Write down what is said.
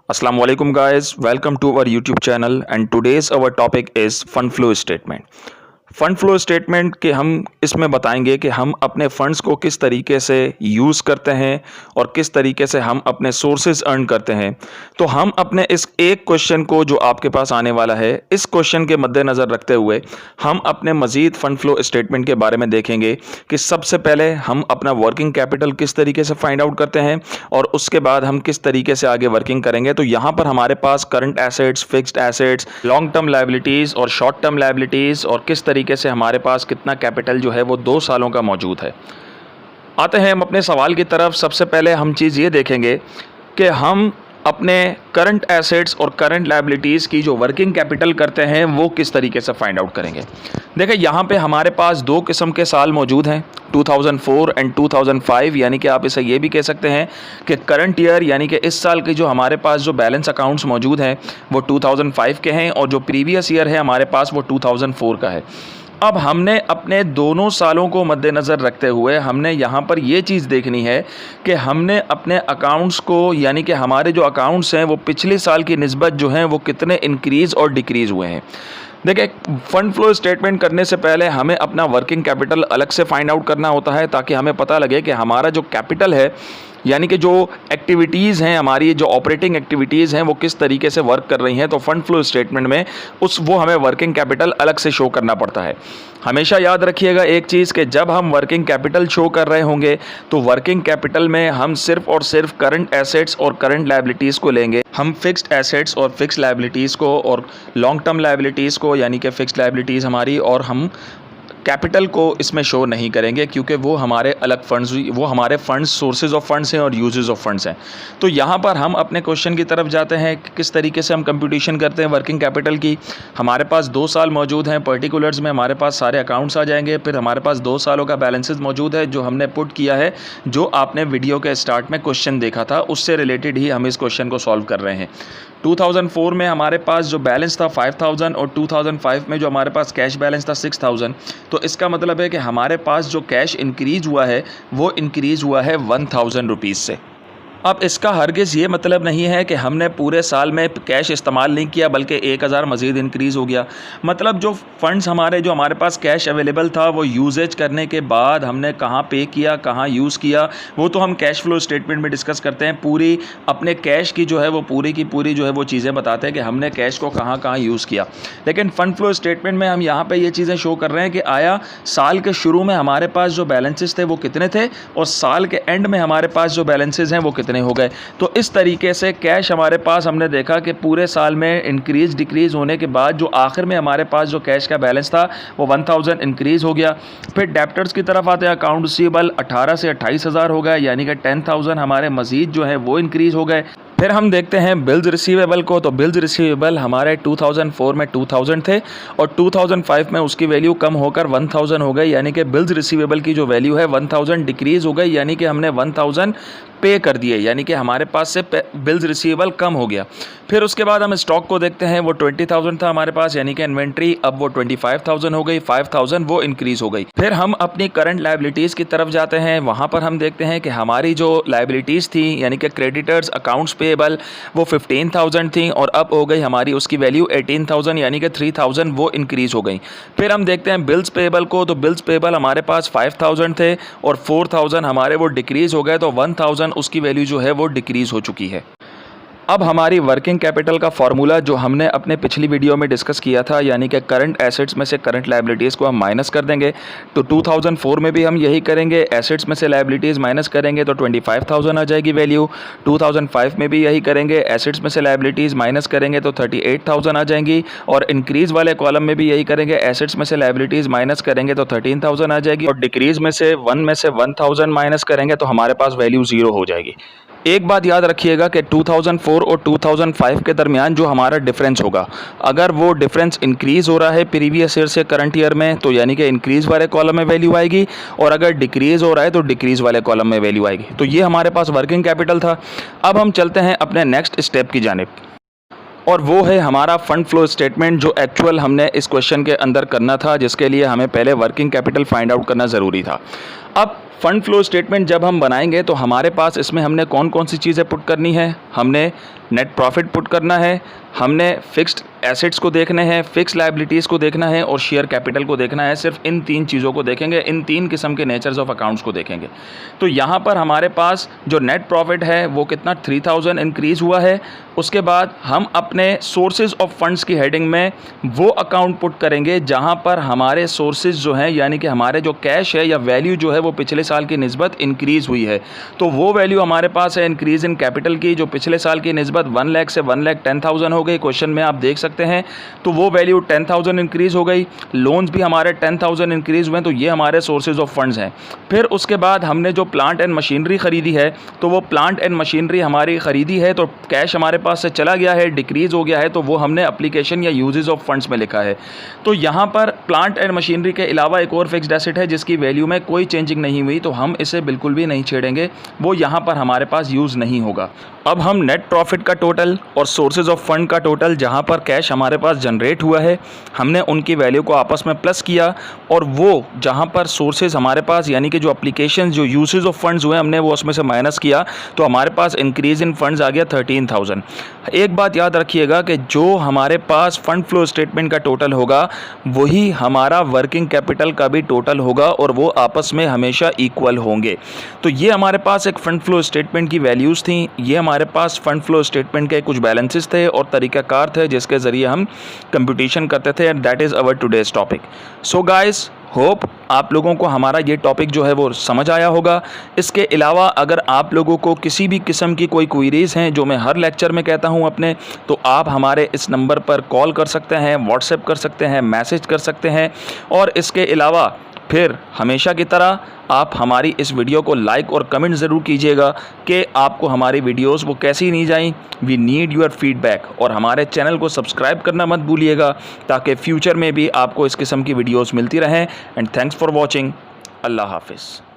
Assalamu alaikum guys, welcome to our YouTube channel and today's our topic is fund flow statement। Fund flow statement के हम इसमें बताएंगे कि हम अपने फंड्स को किस तरीके से यूज़ करते हैं और किस तरीके से हम अपने सोर्सेज अर्न करते हैं। तो हम अपने इस एक क्वेश्चन को जो आपके पास आने वाला है, इस क्वेश्चन के मद्देनज़र रखते हुए हम अपने मज़ीद फंड फ्लो स्टेटमेंट के बारे में देखेंगे कि सबसे पहले हम अपना वर्किंग कैपिटल किस तरीके से फाइंड आउट करते हैं और उसके बाद हम किस तरीके से आगे वर्किंग करेंगे। तो यहाँ पर हमारे पास current assets, fixed assets, long term liabilities और शॉर्ट टर्म लायबिलिटीज़ और किस तरीके से हमारे पास कितना कैपिटल जो है वो 2 सालों का मौजूद है। आते हैं हम अपने सवाल की तरफ। सबसे पहले हम चीज़ ये देखेंगे कि हम अपने करंट एसेट्स और करंट लायबिलिटीज़ की जो वर्किंग कैपिटल करते हैं वो किस तरीके से फाइंड आउट करेंगे। देखिए यहाँ पे हमारे पास 2 किस्म के साल मौजूद हैं, 2004 एंड 2005, यानी कि आप इसे ये भी कह सकते हैं कि करंट ईयर यानी कि इस साल के जो हमारे पास जो बैलेंस अकाउंट्स मौजूद हैं वो 2005 के हैं और जो प्रीवियस ईयर है हमारे पास वो 2004 का है। अब हमने अपने दोनों सालों को मद्देनज़र रखते हुए हमने यहाँ पर ये चीज़ देखनी है कि हमने अपने अकाउंट्स को यानी कि हमारे जो अकाउंट्स हैं वो पिछले साल की निस्बत जो हैं वो कितने इंक्रीज़ और डिक्रीज़ हुए हैं। देखिए, फंड फ्लो स्टेटमेंट करने से पहले हमें अपना वर्किंग कैपिटल अलग से फाइंड आउट करना होता है ताकि हमें पता लगे कि हमारा जो कैपिटल है यानी कि जो एक्टिविटीज़ हैं, हमारी जो ऑपरेटिंग एक्टिविटीज़ हैं वो किस तरीके से वर्क कर रही हैं। तो फंड फ्लो स्टेटमेंट में वो हमें वर्किंग कैपिटल अलग से शो करना पड़ता है। हमेशा याद रखिएगा एक चीज़ कि जब हम वर्किंग कैपिटल शो कर रहे होंगे तो वर्किंग कैपिटल में हम सिर्फ और सिर्फ करंट एसेट्स और करंट लायबिलिटीज़ को लेंगे। हम फिक्स्ड एसेट्स और फिक्स्ड लायबिलिटीज़ को और लॉन्ग टर्म लायबिलिटीज़ को यानी कि फिक्स्ड लायबिलिटीज़ हमारी और हम कैपिटल को इसमें शो नहीं करेंगे क्योंकि वो हमारे अलग फंड्स, वो हमारे फंड्स, सोर्सेज ऑफ फंड्स हैं और यूजेस ऑफ फंड्स हैं। तो यहाँ पर हम अपने क्वेश्चन की तरफ जाते हैं कि किस तरीके से हम कंप्यूटेशन करते हैं वर्किंग कैपिटल की। हमारे पास 2 साल मौजूद हैं, पर्टिकुलर्स में हमारे पास सारे अकाउंट्स आ जाएंगे। फिर हमारे पास 2 सालों का बैलेंसेज मौजूद है जो हमने पुट किया है, जो आपने वीडियो के स्टार्ट में क्वेश्चन देखा था उससे रिलेटेड ही हम इस क्वेश्चन को सॉल्व कर रहे हैं। 2004 में हमारे पास जो बैलेंस था 5000 और 2005 में जो हमारे पास कैश बैलेंस था 6000। तो इसका मतलब है कि हमारे पास जो कैश इंक्रीज़ हुआ है वो इंक्रीज़ हुआ है 1000 रुपीज़ से। अब इसका हरगिज़ ये मतलब नहीं है कि हमने पूरे साल में कैश इस्तेमाल नहीं किया बल्कि 1000 मज़ीद इंक्रीज़ हो गया। मतलब जो फ़ंड्स जो हमारे पास कैश अवेलेबल था वो यूजेज करने के बाद हमने कहाँ पे किया, कहाँ यूज़ किया, वो तो हम कैश फ्लो स्टेटमेंट में डिस्कस करते हैं। पूरी अपने कैश की जो है वो पूरी की पूरी जो है वो चीज़ें बताते हैं कि हमने कैश को कहाँ कहाँ यूज़ किया। लेकिन फ़ंड फ्लो स्टेटमेंट में हम यहाँ पर ये चीज़ें शो कर रहे हैं कि आया साल के शुरू में हमारे पास जो बैलेंसेस थे वो कितने थे और साल के एंड में हमारे पास जो बैलेंसेज हैं वो कितने हो गए। तो इस तरीके से कैश हमारे पास हमने देखा कि पूरे साल में इंक्रीज डिक्रीज होने के बाद जो आखिर में हमारे पास जो कैश का बैलेंस था वो 1000 इंक्रीज हो गया। फिर डेप्टर्स की तरफ आते हैं, अकाउंट रिसीवेबल 18 से 28,000 हो गया, यानी कि 10,000 हमारे मजीद जो है वो इंक्रीज हो गए। फिर हम देखते हैं बिल्स रिसीवेबल को। तो बिल्स रिसीवेबल हमारे 2004 में 2000 थे और 2005 में उसकी वैल्यू कम होकर 1000 हो गई, यानी कि बिल्स रिसीवेबल की जो वैल्यू है 1000 डिक्रीज़ हो गई, यानी कि हमने 1000 पे कर दिए, यानी कि हमारे पास से बिल्स रिसीवेबल कम हो गया। फिर उसके बाद हम स्टॉक को देखते हैं, वो 20,000 था हमारे पास, यानी कि इन्वेंट्री अब वो 25,000 हो गई, 5,000 वो इंक्रीज़ हो गई। फिर हम अपनी करंट लायबिलिटीज़ की तरफ जाते हैं, वहाँ पर हम देखते हैं कि हमारी जो लायबिलिटीज़ थी यानी कि क्रेडिटर्स, अकाउंट्स पेबल वो 15,000 थी और अब हो गई हमारी उसकी वैल्यू 18,000, यानी कि 3,000 वो इंक्रीज़ हो गई। फिर हम देखते हैं बिल्स पेबल को। तो बिल्स पेबल हमारे पास 5,000 थे और 4,000 हमारे वो डिक्रीज़ हो गए, तो 1,000 उसकी वैल्यू जो है वो डिक्रीज़ हो चुकी है। अब हमारी वर्किंग कैपिटल का फार्मूला जो हमने अपने पिछली वीडियो में डिस्कस किया था, यानी कि करंट एसेट्स में से करंट लायबिलिटीज़ को हम माइनस कर देंगे। तो 2004 में भी हम यही करेंगे, एसेट्स में से लायबिलिटीज़ माइनस करेंगे तो 25,000 आ जाएगी वैल्यू। 2005 में भी यही करेंगे, एसेट्स में से लायबिलिटीज़ माइनस करेंगे तो 38,000 आ जाएंगी और इंक्रीज़ वाले कॉलम में भी यही करेंगे, एसेट्स में से लायबिलिटीज़ माइनस करेंगे तो 13,000 आ जाएगी और डिक्रीज़ में से 1,000 माइनस करेंगे तो हमारे पास वैल्यू 0 हो जाएगी। एक बात याद रखिएगा कि 2004 और 2005 के दरमियान जो हमारा डिफरेंस होगा, अगर वो डिफरेंस इंक्रीज़ हो रहा है प्रीवियस ईयर से करंट ईयर में तो यानी कि इंक्रीज़ वाले कॉलम में वैल्यू आएगी और अगर डिक्रीज़ हो रहा है तो डिक्रीज़ वाले कॉलम में वैल्यू आएगी। तो ये हमारे पास वर्किंग कैपिटल था। अब हम चलते हैं अपने नेक्स्ट स्टेप की जानिब और वो है हमारा फंड फ्लो स्टेटमेंट, जो एक्चुअल हमने इस क्वेश्चन के अंदर करना था, जिसके लिए हमें पहले वर्किंग कैपिटल फाइंड आउट करना ज़रूरी था। अब फ़ंड फ्लो स्टेटमेंट जब हम बनाएंगे तो हमारे पास इसमें हमने कौन कौन सी चीज़ें पुट करनी है, हमने नेट प्रॉफिट पुट करना है, हमने फिक्स्ड एसेट्स को देखने हैं, फिक्स लायबिलिटीज़ को देखना है और शेयर कैपिटल को देखना है। सिर्फ इन 3 चीज़ों को देखेंगे, इन 3 किस्म के नेचर्स ऑफ अकाउंट्स को देखेंगे। तो यहाँ पर हमारे पास जो नेट प्रॉफिट है वो कितना 3000 इंक्रीज़ हुआ है। उसके बाद हम अपने सोर्सेज ऑफ फंड्स की हेडिंग में वो अकाउंट पुट करेंगे जहाँ पर हमारे सोर्सेज जो हैं, यानी कि हमारे जो कैश है या वैल्यू जो है वो पिछले साल की निस्बत इंक्रीज़ हुई है। तो वो वैल्यू हमारे पास है इंक्रीज़ इन कैपिटल की, जो पिछले साल की निस्बत 1 लाख से 1,10,000 हो गई। क्वेश्चन में आप देख सकते हैं, तो वो वैल्यू 10,000 इंक्रीज़ हो गई। लोन्स भी हमारे 10,000 इंक्रीज़ हुए, तो ये हमारे सोर्सेज ऑफ फंड्स हैं। फिर उसके बाद हमने जो प्लांट एंड मशीनरी ख़रीदी है, तो वो प्लांट एंड मशीनरी हमारी ख़रीदी है, तो कैश हमारे पास से चला गया है, डिक्रीज़ हो गया है, तो वो हमने एप्लीकेशन या यूजेस ऑफ फंड्स में लिखा है। तो यहाँ पर प्लांट एंड मशीनरी के अलावा एक और फिक्स्ड एसेट है जिसकी वैल्यू में कोई चेंजिंग नहीं हुई, तो हम इसे बिल्कुल भी नहीं छेड़ेंगे, वो यहाँ पर हमारे पास यूज़ नहीं होगा। अब हम नेट प्रॉफिट का टोटल और सोर्सेज ऑफ फंड का टोटल, जहाँ पर कैश हमारे पास जनरेट हुआ है, हमने उनकी वैल्यू को आपस में प्लस किया, और वो जहाँ पर सोर्सेज हमारे पास यानी कि जो एप्लीकेशन जो यूसेज ऑफ फंड्स हुए हमने वो उसमें से माइनस किया, तो हमारे पास इंक्रीज़ इन फंड्स आ गया 13,000। एक बात याद रखिएगा कि जो हमारे पास फंड फ्लो स्टेटमेंट का टोटल होगा वही हमारा वर्किंग कैपिटल का भी टोटल होगा, और वो आपस में हमेशा इक्वल होंगे। तो ये हमारे पास एक फंड फ्लो स्टेटमेंट की वैल्यूज़ थी, ये हमारे पास फंड फ्लो स्टेटमेंट के कुछ बैलेंसेस थे और तरीक़ाकार थे जिसके ज़रिए हम कंप्यूटेशन करते थे, and that is our today's topic. So guys, hope आप लोगों को हमारा ये टॉपिक जो है वो समझ आया होगा। इसके अलावा अगर आप लोगों को किसी भी किस्म की कोई क्वेरीज़ हैं, जो मैं हर लेक्चर में कहता हूं अपने, तो आप हमारे इस नंबर पर कॉल कर सकते हैं, व्हाट्सएप कर सकते हैं, मैसेज कर सकते हैं, और इसके अलावा फिर हमेशा की तरह आप हमारी इस वीडियो को लाइक और कमेंट ज़रूर कीजिएगा कि आपको हमारी वीडियोस वो कैसी नहीं जाएं। वी नीड योर फीडबैक, और हमारे चैनल को सब्सक्राइब करना मत भूलिएगा ताकि फ्यूचर में भी आपको इस किस्म की वीडियोस मिलती रहें। And thanks for watching. Allah हाफिज़।